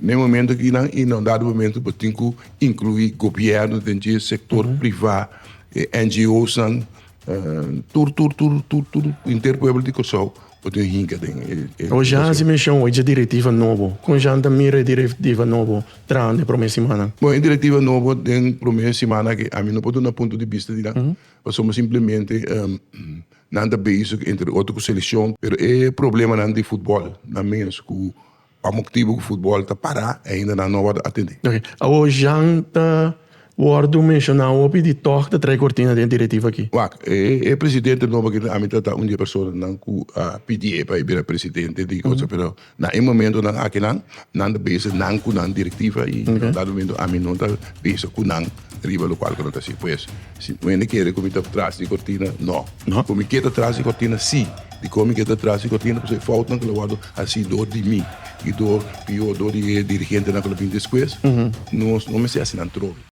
No momento que não dado momento para tem que incluir governo, tem que setor privado, NGOs, tudo interpueblo de Kosovo, pode hinca Hoje já se mencionou hoje a diretiva nova. Com já anda mira diretiva nova, trande promessa semana. Bom, a diretiva nova tem promessa semana que a mim não pode dar ponto de vista de lá. Somos simplesmente nada basic entre outra seleção, mas é problema não de futebol, na menos que o motivo que o futebol está parar ainda não vai atender. Ok. Hoje já anda Wordo mencionou o de torta três cortinas de diretiva aqui. É presidente novo que a mim está uma pessoa não que pedir para ir presidente de coisa, pero na momento não aqui não base não com não diretiva e no dado momento a mim não está base com não riba local que não está assim, pois se não é que como está atrás de cortina, não. Como que está atrás de cortina, sim. De como que está atrás de cortina, porque falta que levado assim dor de mim e dor pior dor de dirigente na clube después, não me sei assim não trovo.